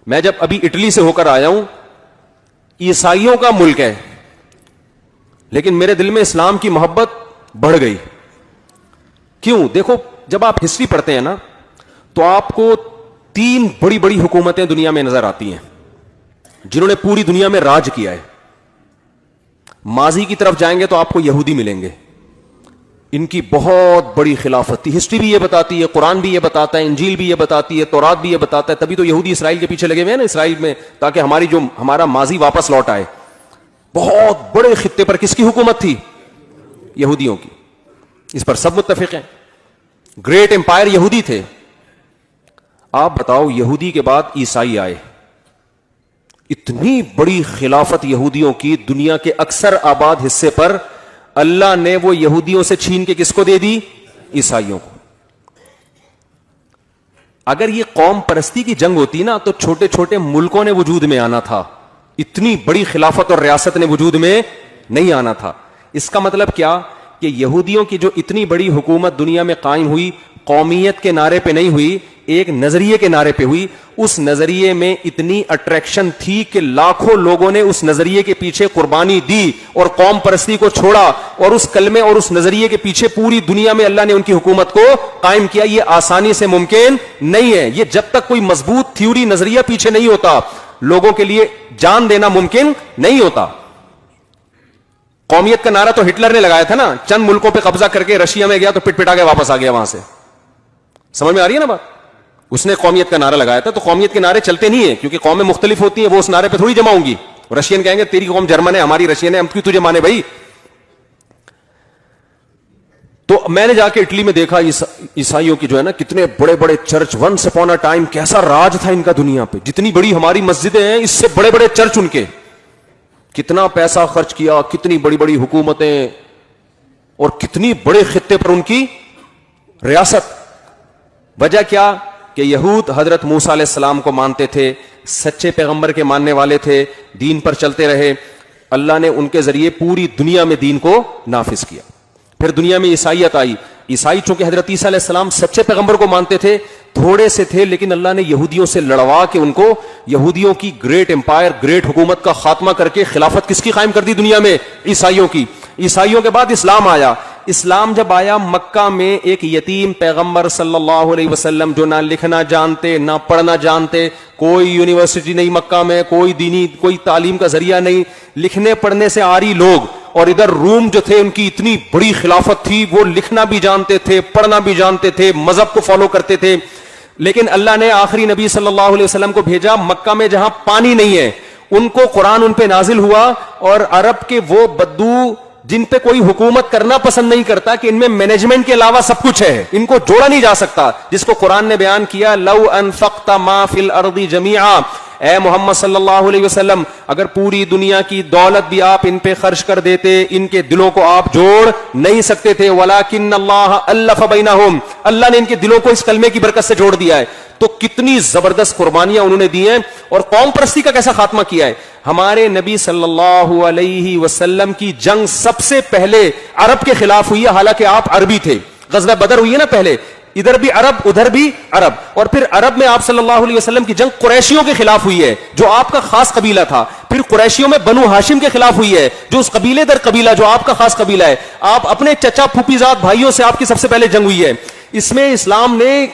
میں جب ابھی اٹلی سے ہو کر آیا ہوں, عیسائیوں کا ملک ہے, لیکن میرے دل میں اسلام کی محبت بڑھ گئی. کیوں؟ دیکھو, جب آپ ہسٹری پڑھتے ہیں نا تو آپ کو 3 بڑی بڑی حکومتیں دنیا میں نظر آتی ہیں جنہوں نے پوری دنیا میں راج کیا ہے. ماضی کی طرف جائیں گے تو آپ کو یہودی ملیں گے, ان کی بہت بڑی خلافت تھی. ہسٹری بھی یہ بتاتی ہے, قرآن بھی یہ بتاتا ہے, انجیل بھی یہ بتاتی ہے, تورات بھی یہ بتاتا ہے. تبھی تو یہودی اسرائیل کے پیچھے لگے ہوئے ہیں نا, اسرائیل میں, تاکہ ہمارا ماضی واپس لوٹ آئے. بہت بڑے خطے پر کس کی حکومت تھی؟ یہودیوں کی. اس پر سب متفق ہیں. گریٹ امپائر یہودی تھے. آپ بتاؤ, یہودی کے بعد عیسائی آئے, اتنی بڑی خلافت یہودیوں کی دنیا کے اکثر آباد حصے پر, اللہ نے وہ یہودیوں سے چھین کے کس کو دے دی؟ عیسائیوں کو. اگر یہ قوم پرستی کی جنگ ہوتی نا تو چھوٹے چھوٹے ملکوں نے وجود میں آنا تھا, اتنی بڑی خلافت اور ریاست نے وجود میں نہیں آنا تھا. اس کا مطلب کیا کہ یہودیوں کی جو اتنی بڑی حکومت دنیا میں قائم ہوئی, قومیت کے نعرے پہ نہیں ہوئی, ایک نظریے کے نعرے پہ ہوئی. اس نظریے میں اتنی اٹریکشن تھی کہ لاکھوں لوگوں نے اس نظریے کے پیچھے قربانی دی اور قوم پرستی کو چھوڑا, اور اس کلمے اور اس نظریے کے پیچھے پوری دنیا میں اللہ نے ان کی حکومت کو قائم کیا. یہ آسانی سے ممکن نہیں ہے. یہ جب تک کوئی مضبوط تھیوری نظریہ پیچھے نہیں ہوتا, لوگوں کے لیے جان دینا ممکن نہیں ہوتا. قومیت کا نعرہ تو ہٹلر نے لگایا تھا نا, چند ملکوں پہ قبضہ کر کے رشیا میں گیا تو پٹ پٹا کے واپس آ گیا وہاں سے. سمجھ میں آ رہی ہے نا بات؟ اس نے قومیت کا نعرہ لگایا تھا. تو قومیت کے نعرے چلتے نہیں ہیں, کیونکہ قومیں مختلف ہوتی ہیں, وہ اس نعرے پہ تھوڑی جمع ہوں گی. رشین کہیں گے تیری قوم جرمن ہے, ہماری رشین ہے, ہم کیوں تجھے مانے بھائی. تو میں نے جا کے اٹلی میں دیکھا عیسائیوں کی جو ہے نا کتنے بڑے بڑے church. Once upon a time کیسا راج تھا ان کا دنیا پہ. جتنی بڑی ہماری مسجدیں ہیں اس سے بڑے بڑے چرچ ان کے. کتنا پیسہ خرچ کیا, کتنی بڑی بڑی حکومتیں, اور کتنی بڑے خطے پر ان کی ریاست. وجہ کیا کہ یہود حضرت موسیٰ علیہ السلام کو مانتے تھے, سچے پیغمبر کے ماننے والے تھے, دین پر چلتے رہے. اللہ نے ان کے ذریعے پوری دنیا میں دین کو نافذ کیا. پھر دنیا میں عیسائیت آئی. عیسائی چونکہ حضرت عیسیٰ علیہ السلام سچے پیغمبر کو مانتے تھے, تھوڑے سے تھے, لیکن اللہ نے یہودیوں سے لڑوا کے ان کو, یہودیوں کی گریٹ امپائر, گریٹ حکومت کا خاتمہ کر کے خلافت کس کی قائم کر دی دنیا میں؟ عیسائیوں کی. عیسائیوں کے بعد اسلام آیا. اسلام جب آیا, مکہ میں ایک یتیم پیغمبر صلی اللہ علیہ وسلم جو نہ لکھنا جانتے نہ پڑھنا جانتے, کوئی یونیورسٹی نہیں مکہ میں, کوئی دینی کوئی تعلیم کا ذریعہ نہیں, لکھنے پڑھنے سے عاری لوگ. اور ادھر روم جو تھے ان کی اتنی بڑی خلافت تھی, وہ لکھنا بھی جانتے تھے, پڑھنا بھی جانتے تھے, مذہب کو فالو کرتے تھے. لیکن اللہ نے آخری نبی صلی اللہ علیہ وسلم کو بھیجا مکہ میں جہاں پانی نہیں ہے. ان کو قرآن ان پہ نازل ہوا, اور عرب کے وہ بدو جن پہ کوئی حکومت کرنا پسند نہیں کرتا, کہ ان میں مینجمنٹ کے علاوہ سب کچھ ہے, ان کو جوڑا نہیں جا سکتا, جس کو قرآن نے بیان کیا لو انفقت ما فی الارض جميعا, اے محمد صلی اللہ علیہ وسلم اگر پوری دنیا کی دولت بھی آپ ان پہ خرچ کر دیتے, ان کے دلوں کو آپ جوڑ نہیں سکتے تھے. ولکن اللہ الف بینہم, اللہ نے ان کے دلوں کو اس کلمے کی برکت سے جوڑ دیا ہے. تو کتنی زبردست قربانیاں انہوں نے دی ہیں, اور قوم پرستی کا کیسا خاتمہ کیا ہے. ہمارے نبی صلی اللہ علیہ وسلم کی جنگ سب سے پہلے عرب کے خلاف ہوئی ہے, حالانکہ آپ عربی تھے. غزوہ بدر ہوئی ہے نا پہلے, ادھر بھی عرب ادھر بھی عرب, اور پھر عرب میں آپ صلی اللہ علیہ وسلم کی جنگ قریشیوں کے خلاف ہوئی ہے جو آپ کا خاص قبیلہ تھا. پھر قریشیوں میں بنو ہاشم کے خلاف ہوئی ہے جو اس قبیلے در قبیلہ جو آپ کا خاص قبیلہ ہے. آپ اپنے چچا پھوپھی زاد بھائیوں سے آپ کی سب سے پہلے جنگ ہوئی ہے. اس میں اسلام نے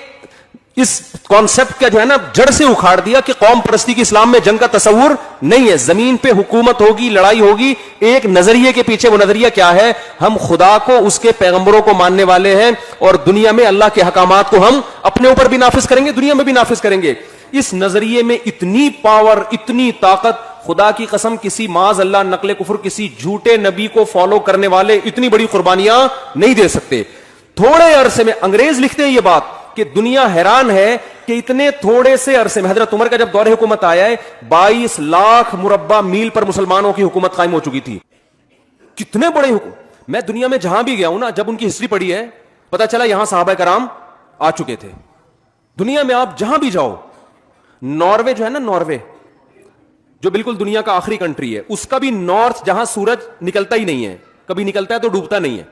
اس کانسیپٹ کا جو ہے نا جڑ سے اکھاڑ دیا کہ قوم پرستی کی اسلام میں جنگ کا تصور نہیں ہے. زمین پہ حکومت ہوگی, لڑائی ہوگی, ایک نظریے کے پیچھے. وہ نظریہ کیا ہے؟ ہم خدا کو, اس کے پیغمبروں کو ماننے والے ہیں, اور دنیا میں اللہ کے احکامات کو ہم اپنے اوپر بھی نافذ کریں گے, دنیا میں بھی نافذ کریں گے. اس نظریے میں اتنی پاور, اتنی طاقت, خدا کی قسم کسی معاذ اللہ نقل کفر کسی جھوٹے نبی کو فالو کرنے والے اتنی بڑی قربانیاں نہیں دے سکتے. تھوڑے عرصے میں, انگریز لکھتے ہیں یہ بات کہ دنیا حیران ہے کہ اتنے تھوڑے سے عرصے میں, حضرت عمر کا جب دور حکومت آیا ہے 22 لاکھ مربع میل پر مسلمانوں کی حکومت قائم ہو چکی تھی. کتنے بڑے حکومت. میں دنیا میں جہاں بھی گیا ہوں نا, جب ان کی ہسٹری پڑھی ہے پتا چلا یہاں صحابہ کرام آ چکے تھے. دنیا میں آپ جہاں بھی جاؤ, ناروے جو ہے نا, ناروے جو بالکل دنیا کا آخری کنٹری ہے, اس کا بھی نارتھ جہاں سورج نکلتا ہی نہیں ہے, کبھی نکلتا ہے تو ڈوبتا نہیں ہے,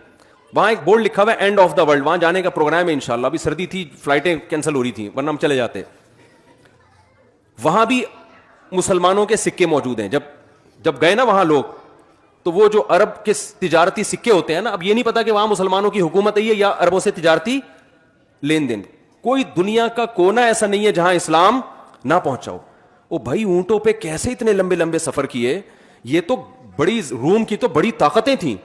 وہاں ایک بورڈ لکھا ہوا ہے اینڈ آف دا ورلڈ. وہاں جانے کا پروگرام ہے انشاءاللہ. ابھی سردی تھی, فلائٹیں کینسل ہو رہی تھیں, ورنہ ہم چلے جاتے. وہاں بھی مسلمانوں کے سکے موجود ہیں. جب گئے نا وہاں لوگ, تو وہ جو عرب کے تجارتی سکے ہوتے ہیں نا, اب یہ نہیں پتا کہ وہاں مسلمانوں کی حکومت ہے یا عربوں سے تجارتی لین دین. کوئی دنیا کا کونا ایسا نہیں ہے جہاں اسلام نہ پہنچا ہو. او بھائی اونٹوں پہ کیسے اتنے لمبے لمبے سفر کیے, یہ تو بڑی روم کی تو بڑی طاقتیں تھیں.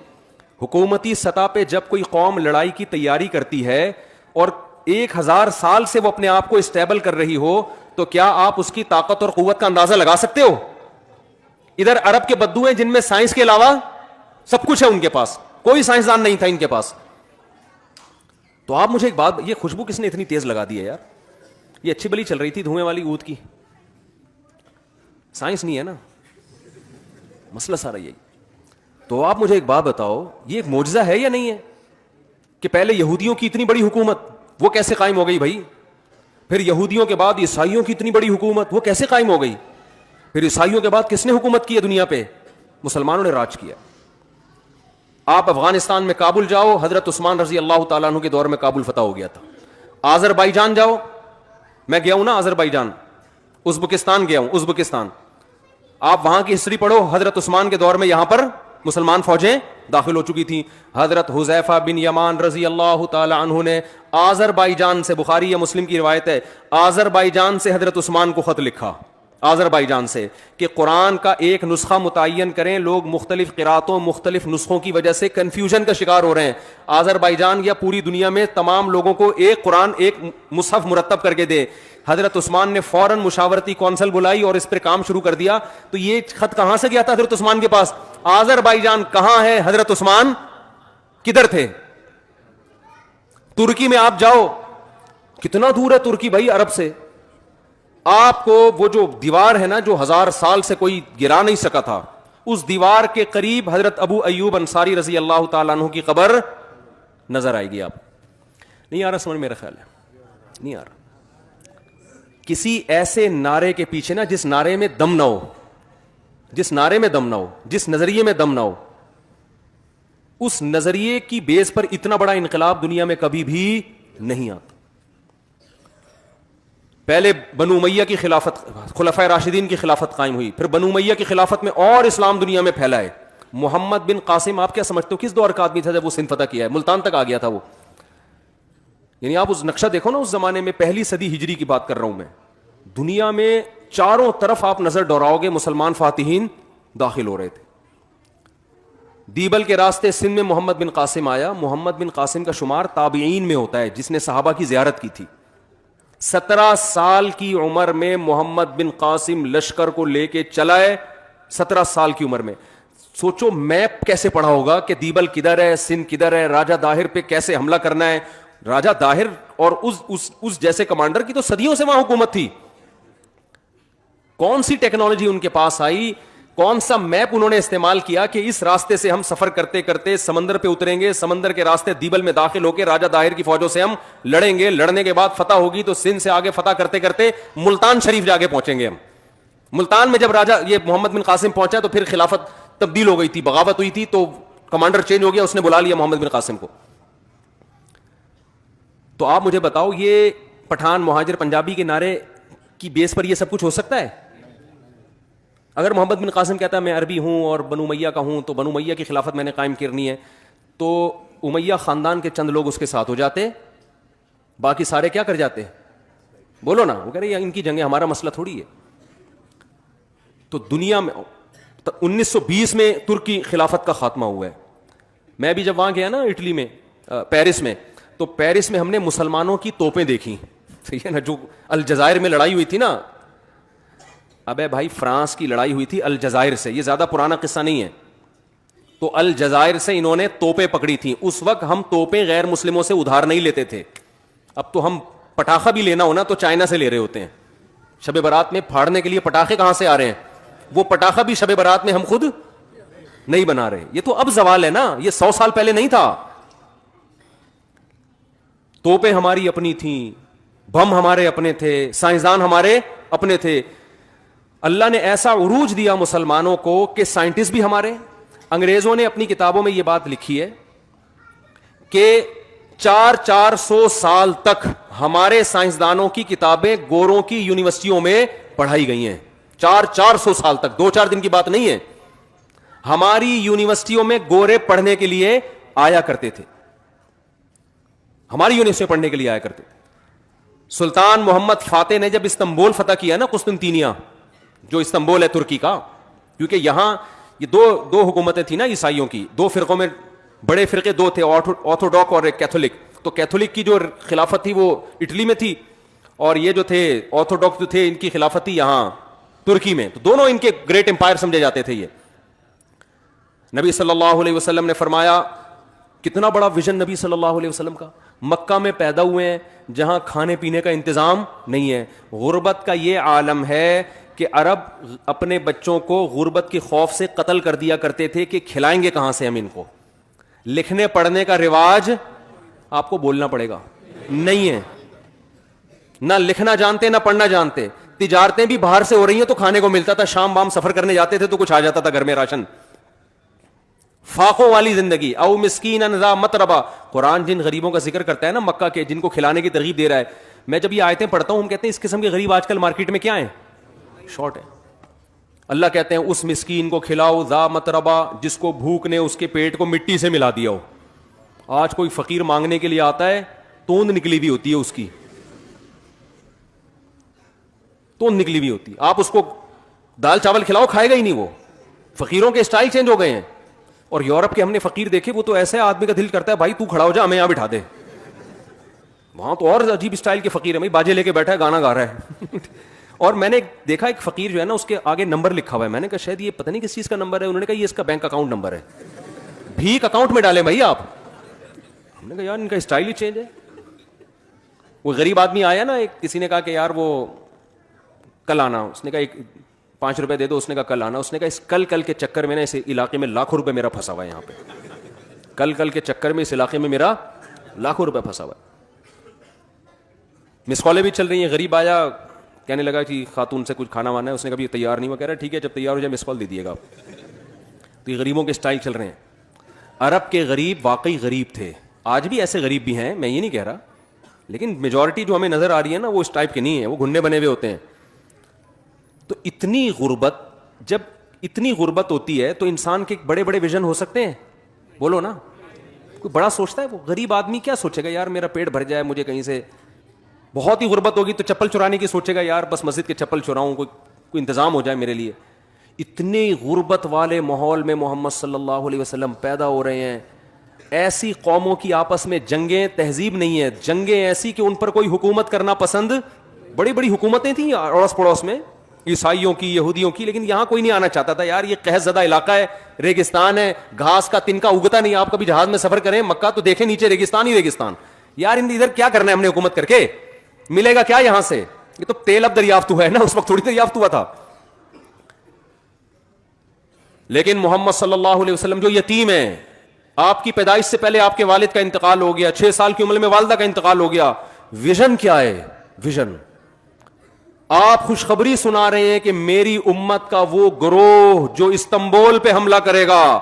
حکومتی سطح پہ جب کوئی قوم لڑائی کی تیاری کرتی ہے اور 1000 سال سے وہ اپنے آپ کو اسٹیبل کر رہی ہو, تو کیا آپ اس کی طاقت اور قوت کا اندازہ لگا سکتے ہو؟ ادھر عرب کے بدو ہیں جن میں سائنس کے علاوہ سب کچھ ہے ان کے پاس, کوئی سائنسدان نہیں تھا ان کے پاس. تو آپ مجھے ایک بات, یہ خوشبو کس نے اتنی تیز لگا دی ہے یار؟ یہ اچھی بلی چل رہی تھی دھوئیں والی اود کی, سائنس نہیں ہے نا, مسئلہ سارا یہی. تو آپ مجھے ایک بات بتاؤ, یہ ایک معجزہ ہے یا نہیں ہے کہ پہلے یہودیوں کی اتنی بڑی حکومت وہ کیسے قائم ہو گئی بھائی؟ پھر یہودیوں کے بعد عیسائیوں کی اتنی بڑی حکومت وہ کیسے قائم ہو گئی؟ پھر عیسائیوں کے بعد کس نے حکومت کی ہے دنیا پہ؟ مسلمانوں نے راج کیا. آپ افغانستان میں کابل جاؤ, حضرت عثمان رضی اللہ تعالیٰ عنہ کے دور میں کابل فتح ہو گیا تھا. آذربائیجان جاؤ, میں گیا ہوں نا آذربائیجان, ازبکستان گیا ہوں, ازبکستان, آپ وہاں کی ہسٹری پڑھو, حضرت عثمان کے دور میں یہاں پر مسلمان فوجیں داخل ہو چکی تھیں. حضرت حذیفہ بن یمان رضی اللہ تعالی عنہ نے آذربائیجان سے, بخاری یا مسلم کی روایت ہے, آذربائیجان سے حضرت عثمان کو خط لکھا, آذربائیجان سے, کہ قرآن کا ایک نسخہ متعین کریں. لوگ مختلف قراتوں, مختلف نسخوں کی وجہ سے کنفیوژن کا شکار ہو رہے ہیں. آذربائیجان یا پوری دنیا میں تمام لوگوں کو ایک قرآن, ایک مصحف مرتب کر کے دے. حضرت عثمان نے فوراً مشاورتی کونسل بلائی اور اس پر کام شروع کر دیا. تو یہ خط کہاں سے گیا تھا حضرت عثمان کے پاس؟ آذربائیجان کہاں ہے؟ حضرت عثمان کدھر تھے؟ ترکی میں آپ جاؤ, کتنا دور ہے ترکی بھائی عرب سے. آپ کو وہ جو دیوار ہے نا جو 1000 سال سے کوئی گرا نہیں سکا تھا, اس دیوار کے قریب حضرت ابو ایوب انصاری رضی اللہ تعالیٰ عنہ کی قبر نظر آئے گی. آپ نہیں آ رہا سمجھ, میرا خیال ہے نہیں آ رہا. کسی ایسے نعرے کے پیچھے نا جس نعرے میں دم نہ ہو, جس نعرے میں دم نہ ہو, جس نظریے میں دم نہ ہو, اس نظریے کی بیس پر اتنا بڑا انقلاب دنیا میں کبھی بھی نہیں آتا. پہلے بنو امیہ کی خلافت, خلفائے راشدین کی خلافت قائم ہوئی, پھر بنو امیہ کی خلافت میں اور اسلام دنیا میں پھیلا ہے. محمد بن قاسم, آپ کیا سمجھتے ہو کس دور کا آدمی تھا جب وہ سندھ فتح کیا ہے؟ ملتان تک آ گیا تھا وہ. یعنی آپ اس نقشہ دیکھو نا, اس زمانے میں, پہلی صدی ہجری کی بات کر رہا ہوں میں, دنیا میں چاروں طرف آپ نظر دوڑاؤ گے مسلمان فاتحین داخل ہو رہے تھے. دیبل کے راستے سندھ میں محمد بن قاسم آیا. محمد بن قاسم کا شمار تابعین میں ہوتا ہے, جس نے صحابہ کی زیارت کی تھی. 17 سال کی عمر میں محمد بن قاسم لشکر کو لے کے چلا ہے. 17 سال کی عمر میں. سوچو میپ کیسے پڑھا ہوگا کہ دیبل کدھر ہے, سندھ کدھر ہے, راجہ داہر پہ کیسے حملہ کرنا ہے. راجہ داہر اور اس جیسے کمانڈر کی تو صدیوں سے وہاں حکومت تھی. کون سی ٹیکنالوجی ان کے پاس آئی, کون سا میپ انہوں نے استعمال کیا کہ اس راستے سے ہم سفر کرتے کرتے سمندر پہ اتریں گے, سمندر کے راستے دیبل میں داخل ہو کے راجہ داہر کی فوجوں سے ہم لڑیں گے, لڑنے کے بعد فتح ہوگی تو سندھ سے آگے فتح کرتے کرتے ملتان شریف جا کے پہنچیں گے ہم. ملتان میں جب راجہ یہ محمد بن قاسم پہنچا تو پھر خلافت تبدیل ہو گئی تھی, بغاوت ہوئی تھی, تو کمانڈر چینج ہو گیا, اس نے بلا لیا محمد بن قاسم کو. تو آپ مجھے بتاؤ, یہ پٹھان مہاجر پنجابی کے نعرے کی بیس پر یہ سب کچھ ہو سکتا ہے؟ اگر محمد بن قاسم کہتا ہے میں عربی ہوں اور بنو امیہ کا ہوں, تو بنو امیہ کی خلافت میں نے قائم کرنی ہے, تو امیہ خاندان کے چند لوگ اس کے ساتھ ہو جاتے, باقی سارے کیا کر جاتے؟ بولو نا. وہ کہہ رہے ہیں ان کی جنگیں ہمارا مسئلہ تھوڑی ہے. تو دنیا میں 1920 میں ترکی خلافت کا خاتمہ ہوا ہے. میں بھی جب وہاں گیا نا اٹلی میں, پیرس میں, تو پیرس میں ہم نے مسلمانوں کی توپیں دیکھی. ٹھیک ہے نا, جو الجزائر میں لڑائی ہوئی تھی نا. ابے بھائی فرانس کی لڑائی ہوئی تھی الجزائر سے, یہ زیادہ پرانا قصہ نہیں ہے. تو الجزائر سے انہوں نے توپیں پکڑی تھیں. اس وقت ہم توپیں غیر مسلموں سے ادھار نہیں لیتے تھے. اب تو ہم پٹاخہ بھی لینا ہونا تو چائنا سے لے رہے ہوتے ہیں. شب برات میں پھاڑنے کے لیے پٹاخے کہاں سے آ رہے ہیں؟ وہ پٹاخہ بھی شب برات میں ہم خود نہیں بنا رہے. یہ تو اب زوال ہے نا, یہ 100 سال پہلے نہیں تھا. توپیں ہماری اپنی تھیں, بم ہمارے اپنے تھے, سائنسدان ہمارے اپنے تھے. اللہ نے ایسا عروج دیا مسلمانوں کو کہ سائنٹسٹ بھی ہمارے. انگریزوں نے اپنی کتابوں میں یہ بات لکھی ہے کہ 400 سال تک ہمارے سائنسدانوں کی کتابیں گوروں کی یونیورسٹیوں میں پڑھائی گئی ہیں 400 سال تک, 2-4 دن کی بات نہیں ہے. ہماری یونیورسٹیوں میں گورے پڑھنے کے لیے آیا کرتے تھے, ہماری یونیورسٹی پڑھنے کے لیے آیا کرتے تھے. سلطان محمد فاتح نے جب استنبول فتح کیا نا, قسطنطینیہ جو استنبول ہے ترکی کا, کیونکہ یہاں یہ دو حکومتیں تھیں نا عیسائیوں کی, 2 فرقوں میں بڑے فرقے 2 تھے, آرتھوڈاک اور ایک کیتھولک. تو کیتھولک کی جو خلافت تھی وہ اٹلی میں تھی, اور یہ جو تھے آرتھوڈاکس جو تھے ان کی خلافت تھی یہاں ترکی میں. تو دونوں ان کے گریٹ امپائر سمجھے جاتے تھے. یہ نبی صلی اللہ علیہ وسلم نے فرمایا, کتنا بڑا ویژن نبی صلی اللہ علیہ وسلم کا, مکہ میں پیدا ہوئے ہیں جہاں کھانے پینے کا انتظام نہیں ہے. غربت کا یہ عالم ہے کہ عرب اپنے بچوں کو غربت کے خوف سے قتل کر دیا کرتے تھے کہ کھلائیں گے کہاں سے ہم ان کو. لکھنے پڑھنے کا رواج آپ کو بولنا پڑے گا نہیں ہے, نہ لکھنا جانتے نہ پڑھنا جانتے. تجارتیں بھی باہر سے ہو رہی ہیں تو کھانے کو ملتا تھا, شام بام سفر کرنے جاتے تھے تو کچھ آ جاتا تھا گھر میں راشن. فاقوں والی زندگی. او مسکینن ذا متربہ, قرآن جن غریبوں کا ذکر کرتا ہے نا مکہ کے, جن کو کھلانے کی ترغیب دے رہا ہے, میں جب یہ آیتیں پڑھتا ہوں ہم کہتے ہیں اس قسم کے غریب آج کل مارکیٹ میں کیا ہیں, شارٹ ہے. اللہ کہتے ہیں اس مسکین کو کھلاؤ ذا متربہ جس کو بھوک نے اس کے پیٹ کو مٹی سے ملا دیا ہو. آج کوئی فقیر مانگنے کے لیے آتا ہے, توند نکلی ہوئی ہوتی ہے اس کی, توند نکلی ہوئی ہوتی ہے. آپ اس کو دال چاول کھلاؤ کھائے گا ہی نہیں. وہ فقیروں کے اسٹائل چینج ہو گئے ہیں. اور یورپ کے ہم نے فقیر دیکھے, وہ تو ایسے آدمی کا دل کرتا ہے بھائی تو کھڑا ہو جا ہمیں یہاں بٹھا دے. وہاں تو اور عجیب اسٹائل کے فقیر ہیں, بھائی باجے لے کے بیٹھا ہے گانا گا رہا ہے. اور میں نے دیکھا ایک فقیر جو ہے نا اس کے آگے نمبر لکھا ہوا ہے, میں نے کہا شاید یہ پتہ نہیں کس چیز کا نمبر ہے. انہوں نے کہا یہ اس کا بینک اکاؤنٹ نمبر ہے. بھیک اکاؤنٹ میں ڈالیں بھائی آپ. ہم نے کہا یار ان کا اسٹائل ہی چینج ہے. وہ غریب آدمی آیا نا, ایک کسی نے کہا کہ یار وہ کل آنا, اس نے کہا ایک 5 روپے دے دو, اس نے کہا کل آنا. اس نے کہا اس کل کے چکر میں نا اس علاقے میں لاکھوں روپے میرا پھنسا ہوا ہے, یہاں پہ کل کے چکر میں اس علاقے میں میرا لاکھوں روپے پھنسا ہوا ہے. مس کالیں بھی چل رہی ہیں. غریب آیا, کہنے لگا کہ خاتون سے کچھ کھانا وانا ہے, اس نے کبھی تیار نہیں ہوا, کہہ رہا ٹھیک ہے جب تیار ہو جائے مس کال دے دیے گا آپ. تو یہ غریبوں کے اسٹائل چل رہے ہیں. عرب کے غریب واقعی غریب تھے, آج بھی ایسے غریب بھی ہیں, میں یہ نہیں کہہ رہا, لیکن میجورٹی جو ہمیں نظر آ رہی ہے نا وہ اس ٹائپ کے نہیں ہیں, وہ گھننے بنے ہوئے ہوتے ہیں. تو اتنی غربت, جب اتنی غربت ہوتی ہے تو انسان کے بڑے بڑے ویژن ہو سکتے ہیں, بولو نا. کوئی بڑا سوچتا ہے, وہ غریب آدمی کیا سوچے گا یار میرا پیٹ بھر جائے, مجھے کہیں سے بہت ہی غربت ہوگی تو چپل چرانے کی سوچے گا یار بس مسجد کے چپل چراؤں, کوئی انتظام ہو جائے میرے لیے. اتنی غربت والے ماحول میں محمد صلی اللہ علیہ وسلم پیدا ہو رہے ہیں. ایسی قوموں کی آپس میں جنگیں تہذیب نہیں ہے, جنگیں ایسی کہ ان پر کوئی حکومت کرنا پسند, بڑی بڑی حکومتیں تھیں اڑوس پڑوس میں, عیسائیوں کی یہودیوں کی, لیکن یہاں کوئی نہیں آنا چاہتا تھا. یار یہ قحط زدہ علاقہ ہے, ریگستان ہے, گھاس کا تنکا اگتا نہیں. آپ کبھی جہاز میں سفر کریں مکہ تو دیکھیں نیچے ریگستان ہی ریگستان. یار ادھر کیا کرنا ہے ہم نے حکومت کر کے, ملے گا کیا یہاں سے؟ یہ تو تیل اب دریافت ہوا ہے نا, اس وقت تھوڑی دریافت ہوا تھا. لیکن محمد صلی اللہ علیہ وسلم جو یتیم ہیں, آپ کی پیدائش سے پہلے آپ کے والد کا انتقال ہو گیا, 6 سال کی عمر میں والدہ کا انتقال ہو گیا. ویژن کیا ہے؟ ویژن آپ خوشخبری سنا رہے ہیں کہ میری امت کا وہ گروہ جو استنبول پہ حملہ کرے گا,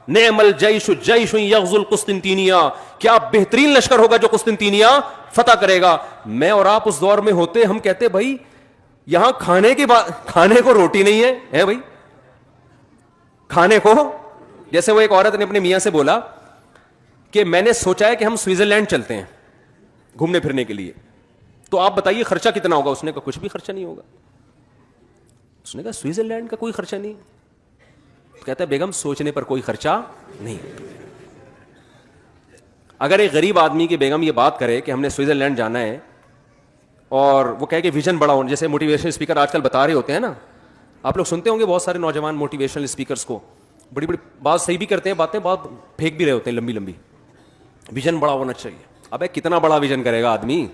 نعم الجیش جیش یغزو القسطنطینیہ, کیا بہترین لشکر ہوگا جو قسطنطینیہ فتح کرے گا. میں اور آپ اس دور میں ہوتے ہم کہتے بھائی یہاں کھانے کو روٹی نہیں ہے بھائی, کھانے کو. جیسے وہ ایک عورت نے اپنے میاں سے بولا کہ میں نے سوچا ہے کہ ہم سوئٹزرلینڈ چلتے ہیں گھومنے پھرنے کے لیے, تو آپ بتائیے خرچہ کتنا ہوگا. اس نے کہا کچھ بھی خرچہ نہیں ہوگا. اس نے کہا سوئٹزرلینڈ کا کوئی خرچہ نہیں. کہتا ہے بیگم سوچنے پر کوئی خرچہ نہیں. اگر ایک غریب آدمی کی بیگم یہ بات کرے کہ ہم نے سوئٹزرلینڈ جانا ہے, اور وہ کہے کہ ویژن بڑا ہونا, جیسے موٹیویشنل اسپیکر آج کل بتا رہے ہوتے ہیں نا, آپ لوگ سنتے ہوں گے بہت سارے نوجوان موٹیویشنل اسپیکرس کو, بڑی بڑی بات صحیح بھی کرتے ہیں, باتیں بہت پھینک بھی رہے ہوتے ہیں لمبی لمبی. ویژن بڑا ہونا چاہیے. ابے کتنا بڑا ویژن کرے گا آدمی,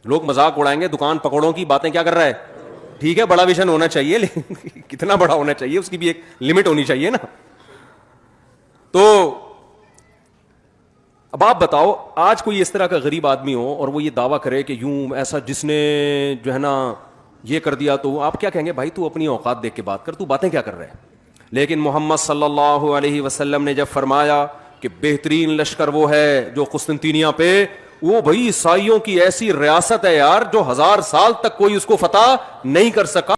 لوگ مذاق اڑائیں گے دکان پکوڑوں کی, باتیں کیا کر رہا ہے. ٹھیک ہے بڑا ویژن ہونا چاہیے, لیکن کتنا بڑا ہونا چاہیے اس کی بھی ایک لمٹ ہونی چاہیے نا. تو اب آپ بتاؤ آج کوئی اس طرح کا غریب آدمی ہو اور وہ یہ دعویٰ کرے کہ یوں ایسا جس نے جو ہے نا یہ کر دیا, تو آپ کیا کہیں گے بھائی تو اپنی اوقات دیکھ کے بات کر, تو باتیں کیا کر رہے ہیں. لیکن محمد صلی اللہ علیہ وسلم نے جب فرمایا کہ بہترین لشکر وہ ہے جو قسطنطینیہ پہ وہ بھائی عیسائیوں کی ایسی ریاست ہے یار جو 1000 سال تک کوئی اس کو فتح نہیں کر سکا.